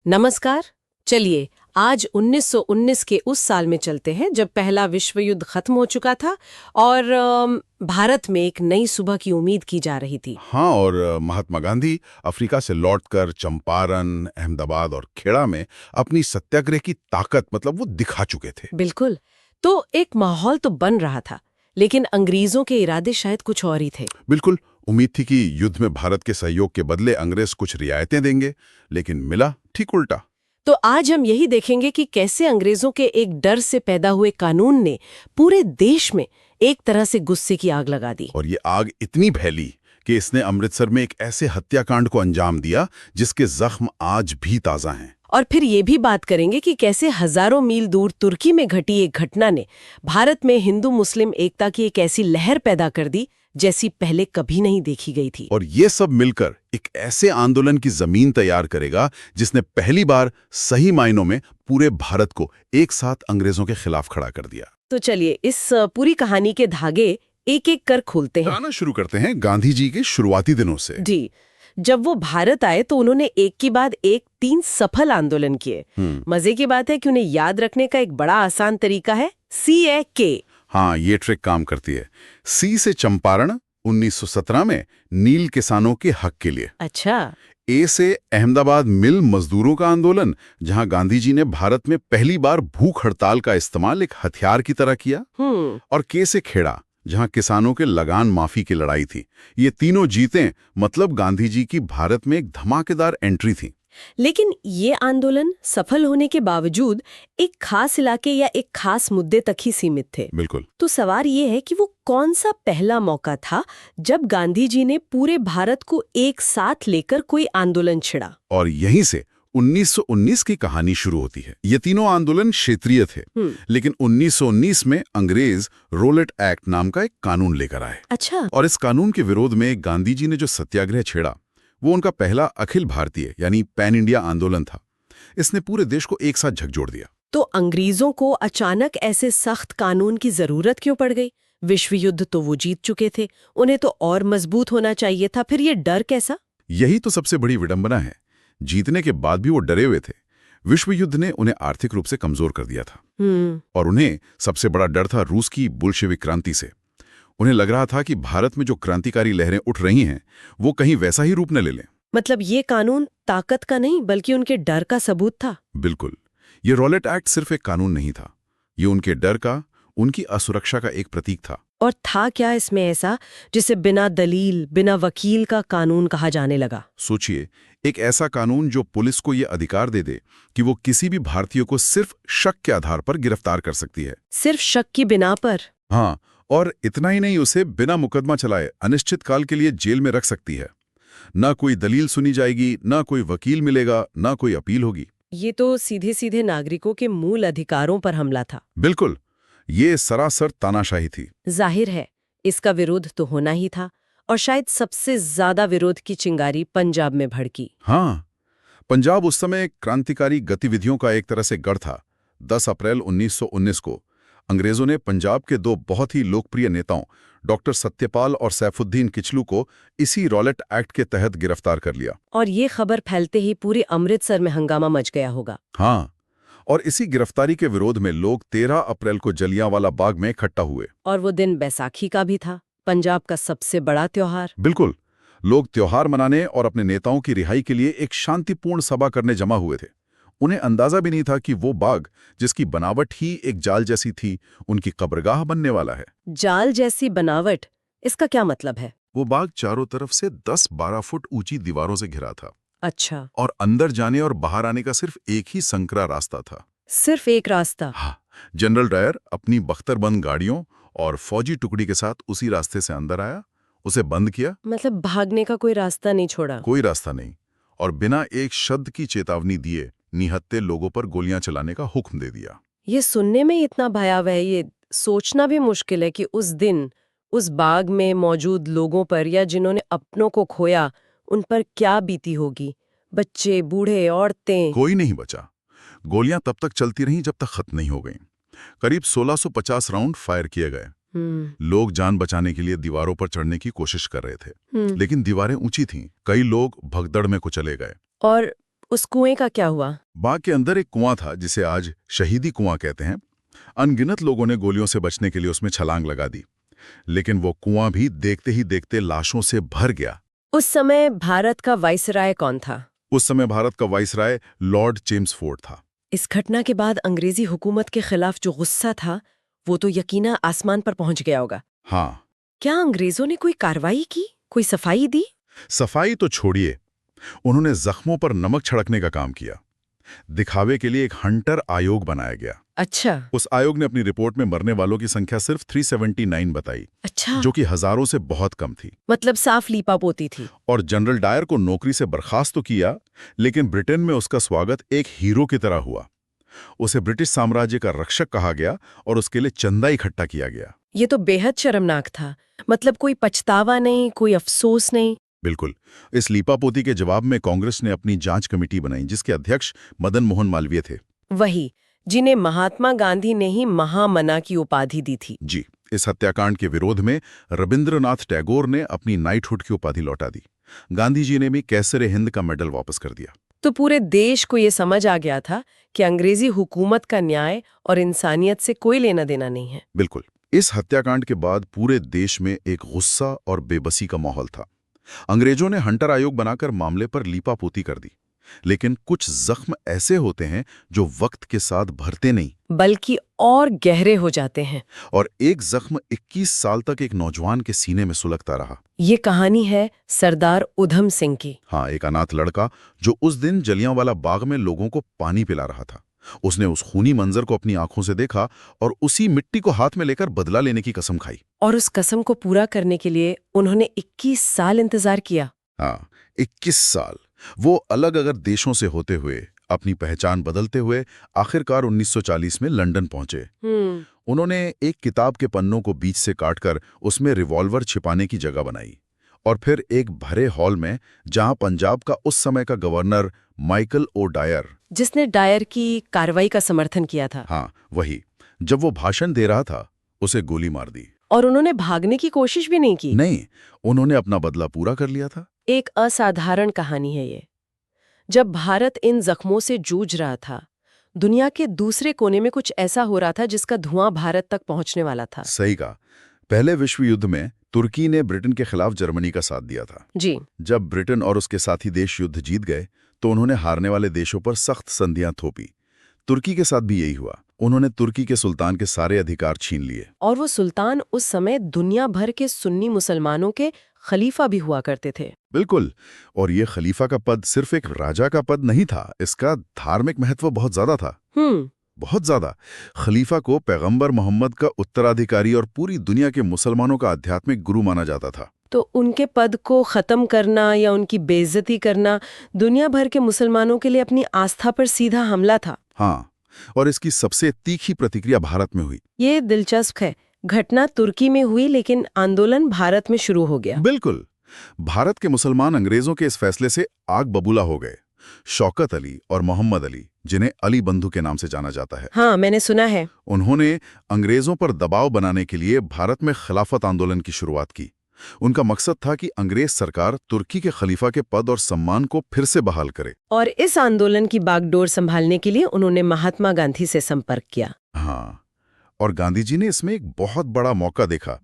नमस्कार। चलिए आज 1919 के उस साल में चलते हैं जब पहला विश्व युद्ध खत्म हो चुका था और भारत में एक नई सुबह की उम्मीद की जा रही थी। हाँ, और महात्मा गांधी अफ्रीका से लौटकर चंपारण, अहमदाबाद और खेड़ा में अपनी सत्याग्रह की ताकत वो दिखा चुके थे। बिल्कुल। तो एक माहौल तो बन रहा था, लेकिन अंग्रेजों के इरादे शायद कुछ और ही थे। बिल्कुल, उम्मीद थी कि युद्ध में भारत के सहयोग के बदले अंग्रेज कुछ रियायतें देंगे, लेकिन मिला ठीक उल्टा। तो आज हम यही देखेंगे कि कैसे अंग्रेजों के एक डर से पैदा हुए कानून ने पूरे देश में एक तरह से गुस्से की आग लगा दी। और ये आग इतनी फैली कि इसने अमृतसर में एक ऐसे हत्याकांड को अंजाम दिया जिसके जख्म आज भी ताजा हैं। और फिर ये भी बात करेंगे कि कैसे हजारों मील दूर तुर्की में घटी एक घटना ने भारत में हिंदू मुस्लिम एकता की एक ऐसी लहर पैदा कर दी जैसी पहले कभी नहीं देखी गई थी। और ये सब मिलकर एक ऐसे आंदोलन की जमीन तैयार करेगा जिसने पहली बार सही मायनों में पूरे भारत को एक साथ अंग्रेजों के खिलाफ खड़ा कर दिया। तो चलिए इस पूरी कहानी के धागे एक एक कर खोलते हैं। आना शुरू करते हैं गांधी जी के शुरुआती दिनों से। जी, जब वो भारत आए तो उन्होंने एक के बाद एक 3 सफल आंदोलन किए। मजे की बात है कि उन्हें याद रखने का एक बड़ा आसान तरीका है CAK। हाँ, ये ट्रिक काम करती है। सी से चंपारण 1917 में नील किसानों के हक के लिए। अच्छा। ए से अहमदाबाद मिल मजदूरों का आंदोलन, जहां गांधी जी ने भारत में पहली बार भूख हड़ताल का इस्तेमाल एक हथियार की तरह किया। और के से खेड़ा, जहां किसानों के लगान माफी की लड़ाई थी। ये तीनों जीतें, मतलब गांधी जी की भारत में एक धमाकेदार एंट्री थी। लेकिन ये आंदोलन सफल होने के बावजूद एक खास इलाके या एक खास मुद्दे तक ही सीमित थे। बिल्कुल। तो सवाल ये है कि वो कौन सा पहला मौका था जब गांधी जी ने पूरे भारत को एक साथ लेकर कोई आंदोलन छिड़ा। और यहीं से 1919 की कहानी शुरू होती है। ये तीनों आंदोलन क्षेत्रीय थे, लेकिन 1919 में अंग्रेज रोलेट एक्ट नाम का एक कानून लेकर आए। अच्छा। और इस कानून के विरोध में गांधी जी ने जो सत्याग्रह छेड़ा, वो उनका पहला अखिल भारतीय यानी पैन इंडिया आंदोलन था। इसने पूरे देश को एक साथ झकझोर दिया। तो अंग्रेजों को अचानक ऐसे सख्त कानून की जरूरत क्यों पड़ गई? विश्व युद्ध तो वो जीत चुके थे, उन्हें तो और मजबूत होना चाहिए था। फिर ये डर कैसा? यही तो सबसे बड़ी विडंबना है। जीतने के बाद भी वो डरे हुए थे। विश्व युद्ध ने उन्हें आर्थिक रूप से कमजोर कर दिया था। और उन्हें सबसे बड़ा डर था रूस की बुल्शेविक क्रांति से। उन्हें लग रहा था कि भारत में जो क्रांतिकारी लहरें उठ रही हैं, वो कहीं वैसा ही रूप न ले लें। मतलब ये कानून ताकत का नहीं बल्कि उनके डर का सबूत था। बिल्कुल। ये रॉलेट एक्ट सिर्फ एक कानून नहीं था, ये उनके डर का, उनकी असुरक्षा का एक प्रतीक था। और था क्या इसमें ऐसा जिसे बिना दलील, बिना वकील का कानून कहा जाने लगा? सोचिए, एक ऐसा कानून जो पुलिस को ये अधिकार दे दे कि वो किसी भी भारतीय को सिर्फ शक के आधार पर गिरफ्तार कर सकती है। सिर्फ शक की बिना पर? हाँ, और इतना ही नहीं, उसे बिना मुकदमा चलाए अनिश्चित काल के लिए जेल में रख सकती है। ना कोई दलील सुनी जाएगी, ना कोई वकील मिलेगा, ना कोई अपील होगी। ये तो सीधे सीधे नागरिकों के मूल अधिकारों पर हमला था। बिल्कुल, ये सरासर तानाशाही थी। जाहिर है इसका विरोध तो होना ही था, और शायद सबसे ज्यादा विरोध की चिंगारी पंजाब में भड़की। हाँ, पंजाब उस समय क्रांतिकारी गतिविधियों का एक तरह से गढ़ था। 10 अप्रैल 1919 को अंग्रेजों ने पंजाब के 2 बहुत ही लोकप्रिय नेताओं डॉक्टर सत्यपाल और सैफुद्दीन किचलू को इसी रॉलेट एक्ट के तहत गिरफ्तार कर लिया। और ये खबर फैलते ही पूरे अमृतसर में हंगामा मच गया होगा। हाँ, और इसी गिरफ्तारी के विरोध में लोग 13 अप्रैल को जलियांवाला बाग में इकट्ठा हुए। और वो दिन बैसाखी का भी था, पंजाब का सबसे बड़ा त्योहार। बिल्कुल, लोग त्योहार मनाने और अपने नेताओं की रिहाई के लिए एक शांतिपूर्ण सभा करने जमा हुए थे। उन्हें अंदाजा भी नहीं था कि वो बाग, जिसकी बनावट ही एक जाल जैसी थी, उनकी कब्रगाह बनने वाला है। जाल जैसी बनावट, इसका क्या मतलब है? वो बाग चारों तरफ से 10-12 फुट ऊंची दीवारों से घिरा था। अच्छा। और अंदर जाने और बाहर आने का सिर्फ एक ही संकरा रास्ता था। सिर्फ एक रास्ता? हाँ, जनरल डायर अपनी बख्तरबंद गाड़ियों और फौजी टुकड़ी के साथ उसी रास्ते से अंदर आया, उसे बंद किया। मतलब भागने का कोई रास्ता नहीं छोड़ा? कोई रास्ता नहीं, और बिना एक शब्द की चेतावनी दिए निहत्थे लोगों पर गोलियां चलाने का हुक्म दे दिया। ये सुनने में इतना भयावह है, ये सोचना भी मुश्किल है कि उस दिन उस बाग में मौजूद लोगों पर या जिन्होंने अपनों को खोया उन पर क्या बीती होगी। बच्चे, बूढ़े, औरतें। कोई नहीं बचा। गोलियां तब तक चलती रहीं जब तक खत्म नहीं हो गईं। करीब 1650 राउंड फायर किए गए। लोग जान बचाने के लिए दीवारों पर चढ़ने की कोशिश कर रहे थे, लेकिन दीवारें ऊंची थीं। कई लोग भगदड़ में कुचले गए। और उस कुएं का क्या हुआ? बाग के अंदर एक कुआं था जिसे आज शहीदी कुआं कहते हैं। अनगिनत लोगों ने गोलियों से बचने के लिए उसमें छलांग लगा दी, लेकिन वो कुआं भी देखते ही देखते लाशों से भर गया। उस समय भारत का वाइसराय कौन था? उस समय भारत का वाइसराय लॉर्ड चेम्सफोर्ड था। इस घटना के बाद अंग्रेजी हुकूमत के खिलाफ जो गुस्सा था वो तो यकीनन आसमान पर पहुंच गया होगा। हाँ, क्या अंग्रेजों ने कोई कार्रवाई की, कोई सफाई दी? सफाई तो छोड़िए, उन्होंने जख्मों पर नमक छिड़कने का काम किया। दिखावे के लिए एक हंटर आयोग बनाया गया। अच्छा। उस आयोग ने अपनी रिपोर्ट में मरने वालों की संख्या सिर्फ 379 बताई, अच्छा, जो कि हजारों से बहुत कम थी। मतलब साफ लीपापोती थी। और जनरल डायर को नौकरी से बर्खास्त तो किया, लेकिन ब्रिटेन में उसका स्वागत एक हीरो की तरह हुआ। उसे ब्रिटिश साम्राज्य का रक्षक कहा गया और उसके लिए चंदा इकट्ठा किया गया। ये तो बेहद शर्मनाक था। मतलब कोई पछतावा नहीं, कोई अफसोस नहीं। बिल्कुल। इस लीपापोती के जवाब में कांग्रेस ने अपनी जांच कमेटी बनाई, जिसके अध्यक्ष मदन मोहन मालवीय थे। वही जिन्हें महात्मा गांधी ने ही महामना की उपाधि दी थी। जी। इस हत्याकांड के विरोध में रविंद्रनाथ टैगोर ने अपनी नाइटहुड की उपाधि लौटा दी। गांधी जी ने भी कैसर हिंद का मेडल वापस कर दिया। तो पूरे देश को ये समझ आ गया था कि अंग्रेजी हुकूमत का न्याय और इंसानियत से कोई लेना देना नहीं है। बिल्कुल। इस हत्याकांड के बाद पूरे देश में एक गुस्सा और बेबसी का माहौल था। अंग्रेजों ने हंटर आयोग बनाकर मामले पर लीपापोती कर दी, लेकिन कुछ जख्म ऐसे होते हैं जो वक्त के साथ भरते नहीं, बल्कि और गहरे हो जाते हैं। और एक जख्म 21 साल तक एक नौजवान के सीने में सुलगता रहा। ये कहानी है सरदार उधम सिंह की। हाँ, एक अनाथ लड़का जो उस दिन जलियांवाला बाग में लोगों को पानी पिला रहा था। उसने उस खूनी मंजर को अपनी आंखों से देखा और उसी मिट्टी को हाथ में लेकर बदला लेने की कसम खाई। और उस कसम को पूरा करने के लिए उन्होंने 21 साल इंतजार किया। हाँ, 21 साल। वो अलग अलग देशों से होते हुए, अपनी पहचान बदलते हुए आखिरकार 1940 में लंदन पहुंचे। उन्होंने एक किताब के पन्नों को बीच से काटकर उसमें रिवॉल्वर छिपाने की जगह बनाई, और फिर एक भरे हॉल में, जहां पंजाब का उस समय का गवर्नर माइकल ओ डायर, जिसने डायर की कार्रवाई का समर्थन किया था, हाँ वही, जब वो भाषण दे रहा था, उसे गोली मार दी। और उन्होंने भागने की कोशिश भी नहीं की। नहीं, उन्होंने अपना बदला पूरा कर लिया था। एक असाधारण कहानी है ये। जब भारत इन जख्मों से जूझ रहा था, दुनिया के दूसरे कोने में कुछ ऐसा हो रहा था जिसका धुआं भारत तक पहुंचने वाला था। सही कहा। पहले विश्व युद्ध में तुर्की ने ब्रिटेन के खिलाफ जर्मनी का साथ दिया था। जी। जब ब्रिटेन और उसके साथी देश युद्ध जीत गए, तो उन्होंने हारने वाले देशों पर सख्त संधियां थोपी। तुर्की के साथ भी यही हुआ। उन्होंने तुर्की के सुल्तान के सारे अधिकार छीन लिए। और वो सुल्तान उस समय दुनिया भर के सुन्नी मुसलमानों के खलीफा भी हुआ करते थे। बिल्कुल। और ये खलीफा का पद सिर्फ एक राजा का पद नहीं था, इसका धार्मिक महत्व बहुत ज्यादा था। बहुत ज्यादा। खलीफा को पैगंबर मोहम्मद का उत्तराधिकारी और पूरी दुनिया के मुसलमानों का आध्यात्मिक गुरु माना जाता था। तो उनके पद को खत्म करना या उनकी बेइज्जती करना दुनिया भर के मुसलमानों के लिए अपनी आस्था पर सीधा हमला था। हाँ, और इसकी सबसे तीखी प्रतिक्रिया भारत में हुई। ये दिलचस्प है। घटना तुर्की में हुई, लेकिन आंदोलन भारत में शुरू हो गया। बिल्कुल। भारत के मुसलमान अंग्रेजों के इस फैसले से आग बबूला हो गए। शौकत अली और मोहम्मद अली, जिन्हें अली बंधु के नाम से जाना जाता है, हाँ, मैंने सुना है, उन्होंने अंग्रेजों पर दबाव बनाने के लिए भारत में खिलाफत आंदोलन की शुरुआत की। उनका मकसद था कि अंग्रेज सरकार तुर्की के खलीफा के पद और सम्मान को फिर से बहाल करे। और इस आंदोलन की बागडोर संभालने के लिए उन्होंने महात्मा गांधी से संपर्क किया। हाँ, और गांधी जी ने इसमें एक बहुत बड़ा मौका देखा।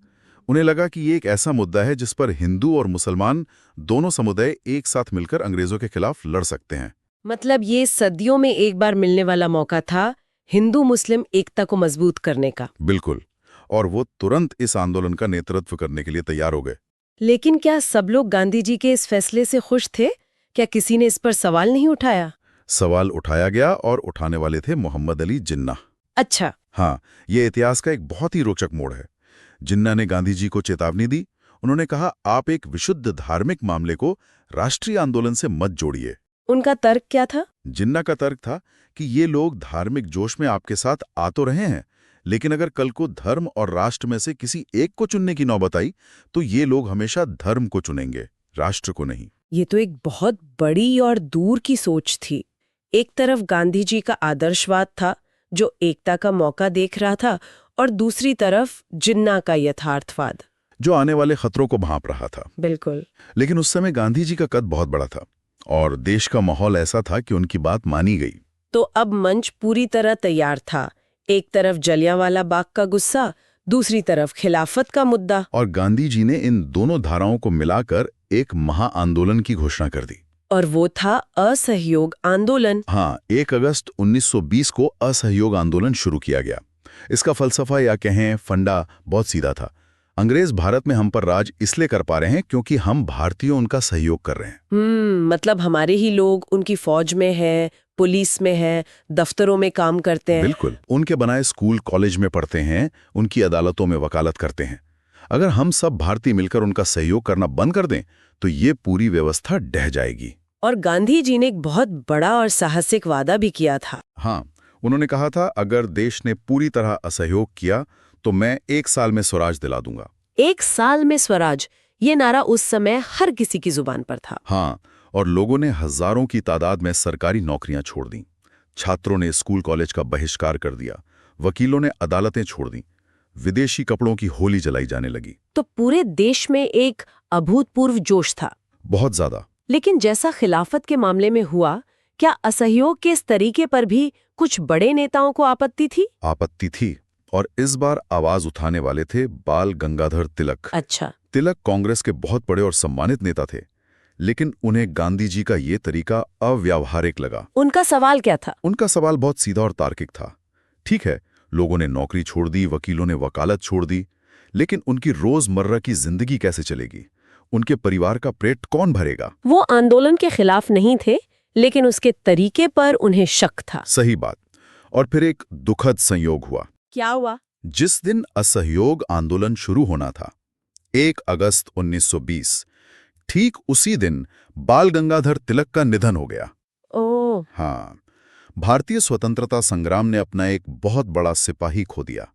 उन्हें लगा कि ये एक ऐसा मुद्दा है जिस पर हिंदू और मुसलमान दोनों समुदाय एक साथ मिलकर अंग्रेजों के खिलाफ लड़ सकते हैं। मतलब ये सदियों में एक बार मिलने वाला मौका था हिंदू मुस्लिम एकता को मजबूत करने का। बिल्कुल। और वो तुरंत इस आंदोलन का नेतृत्व करने के लिए तैयार हो गए। लेकिन क्या सब लोग गांधी जी के इस फैसले से खुश थे? क्या किसी ने इस पर सवाल नहीं उठाया? सवाल उठाया गया, और उठाने वाले थे मोहम्मद अली जिन्ना। अच्छा। हाँ, ये इतिहास का एक बहुत ही रोचक मोड़ है। जिन्ना ने गांधी जी को चेतावनी दी। उन्होंने कहा, आप एक विशुद्ध धार्मिक मामले को राष्ट्रीय आंदोलन से मत जोड़िए। उनका तर्क क्या था? जिन्ना का तर्क था कि ये लोग धार्मिक जोश में आपके साथ आ तो रहे हैं, लेकिन अगर कल को धर्म और राष्ट्र में से किसी एक को चुनने की नौबत आई, तो ये लोग हमेशा धर्म को चुनेंगे, राष्ट्र को नहीं। ये तो एक बहुत बड़ी और दूर की सोच थी। एक तरफ गांधी जी का आदर्शवाद था, जो एकता का मौका देख रहा था, और दूसरी तरफ जिन्ना का यथार्थवाद, जो आने वाले खतरों को भांप रहा था। बिल्कुल। लेकिन उस समय गांधी जी का कद बहुत बड़ा था, और देश का माहौल ऐसा था कि उनकी बात मानी गई। तो अब मंच पूरी तरह तैयार था। एक तरफ जलियांवाला बाग का गुस्सा, दूसरी तरफ खिलाफत का मुद्दा। और गांधी जी ने इन दोनों धाराओं को मिलाकर एक महा-आंदोलन की घोषणा कर दी। और वो था असहयोग आंदोलन। हाँ, 1 अगस्त 1920 को असहयोग आंदोलन शुरू किया गया। इसका फलसफा या कहें फंडा बहुत सीधा था। अंग्रेज भारत में हम पर राज इसलिए कर पा रहे हैं क्योंकि हम भारतीयों उनका सहयोग कर रहे हैं। मतलब हमारे ही लोग उनकी फौज में है, पुलिस में है, दफ्तरों में काम करते हैं। बिल्कुल, उनके बनाए स्कूल कॉलेज में पढ़ते हैं, उनकी अदालतों में वकालत करते हैं। अगर हम सब भारतीय मिलकर उनका सहयोग करना बंद कर दें तो ये पूरी व्यवस्था ढह जाएगी। और गांधी जी ने एक बहुत बड़ा और साहसिक वादा भी किया था। हाँ, उन्होंने कहा था अगर देश ने पूरी तरह असहयोग किया तो मैं 1 साल में स्वराज दिला दूंगा। 1 साल में स्वराज, ये नारा उस समय हर किसी की जुबान पर था। हाँ, और लोगों ने हजारों की तादाद में सरकारी नौकरियां छोड़ दी। छात्रों ने स्कूल कॉलेज का बहिष्कार कर दिया। वकीलों ने अदालतें छोड़ दी। विदेशी कपड़ों की होली जलाई जाने लगी। तो पूरे देश में एक अभूतपूर्व जोश था। बहुत ज्यादा। लेकिन जैसा खिलाफत के मामले में हुआ, क्या असहयोग के इस तरीके पर भी कुछ बड़े नेताओं को आपत्ति थी? आपत्ति थी, और इस बार आवाज उठाने वाले थे बाल गंगाधर तिलक। अच्छा। तिलक कांग्रेस के बहुत बड़े और सम्मानित नेता थे, लेकिन उन्हें गांधी जी का ये तरीका अव्यावहारिक लगा। उनका सवाल क्या था? उनका सवाल बहुत सीधा और तार्किक था। ठीक है, लोगों ने नौकरी छोड़ दी, वकीलों ने वकालत छोड़ दी, लेकिन उनकी रोजमर्रा की जिंदगी कैसे चलेगी? उनके परिवार का पेट कौन भरेगा? वो आंदोलन के खिलाफ नहीं थे, लेकिन उसके तरीके पर उन्हें शक था। सही बात। और फिर एक दुखद संयोग हुआ। क्या हुआ? जिस दिन असहयोग आंदोलन शुरू होना था, 1 अगस्त 1920, ठीक उसी दिन बाल गंगाधर तिलक का निधन हो गया। ओह। हाँ, भारतीय स्वतंत्रता संग्राम ने अपना एक बहुत बड़ा सिपाही खो दिया।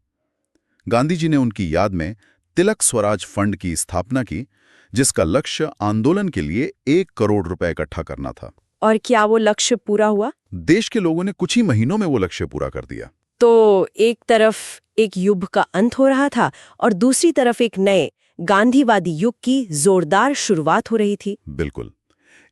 गांधी जी ने उनकी याद में तिलक स्वराज फंड की स्थापना की, जिसका लक्ष्य आंदोलन के लिए 1 करोड़ रुपए इकट्ठा करना था। और क्या वो लक्ष्य पूरा हुआ? देश के लोगों ने कुछ ही महीनों में वो लक्ष्य पूरा कर दिया। तो एक तरफ एक युग का अंत हो रहा था और दूसरी तरफ एक नए गांधीवादी युग की जोरदार शुरुआत हो रही थी। बिल्कुल।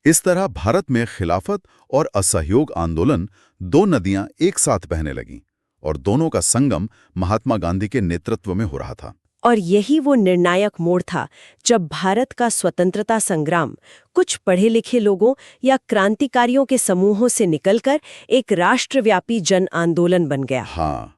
इस तरह भारत में खिलाफत और असहयोग आंदोलन, 2 नदियां एक साथ बहने लगीं, और दोनों का संगम महात्मा गांधी के नेतृत्व में हो रहा था। और यही वो निर्णायक मोड़ था जब भारत का स्वतंत्रता संग्राम कुछ पढ़े लिखे लोगों या क्रांतिकारियों के समूहों से निकलकर एक राष्ट्रव्यापी जन आंदोलन बन गया। हाँ,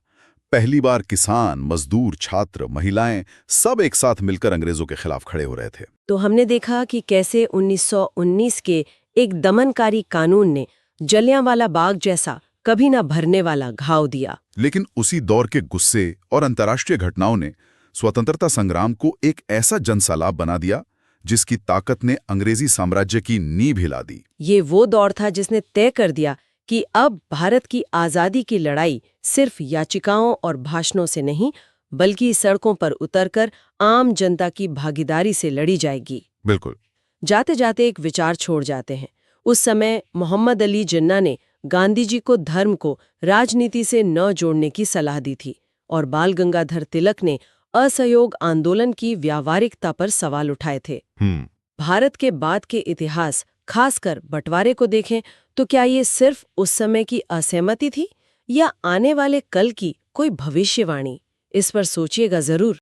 पहली बार किसान, मजदूर, छात्र, महिलाएं सब एक साथ मिलकर अंग्रेजों के खिलाफ खड़े हो रहे थे। तो हमने देखा कि कैसे 1919 के एक दमनकारी कानून ने जलियांवाला बाग जैसा कभी ना भरने वाला घाव दिया। लेकिन उसी दौर के गुस्से और अंतर्राष्ट्रीय घटनाओं ने स्वतंत्रता संग्राम को एक ऐसा जनसैलाब बना दिया जिसकी ताकत ने अंग्रेजी साम्राज्य की नींव हिला दी। ये वो दौर था जिसने तय कर दिया कि अब भारत की आज़ादी की लड़ाई सिर्फ याचिकाओं और भाषणों से नहीं, बल्कि सड़कों पर उतरकर आम जनता की भागीदारी से लड़ी जाएगी। बिल्कुल। जाते जाते एक विचार छोड़ जाते हैं। उस समय मोहम्मद अली जिन्ना ने गांधी जी को धर्म को राजनीति से न जोड़ने की सलाह दी थी, और बाल गंगाधर तिलक ने असहयोग आंदोलन की व्यावहारिकता पर सवाल उठाए थे। भारत के बाद के इतिहास, खासकर बंटवारे को देखें तो क्या ये सिर्फ उस समय की असहमति थी या आने वाले कल की कोई भविष्यवाणी? इस पर सोचिएगा जरूर।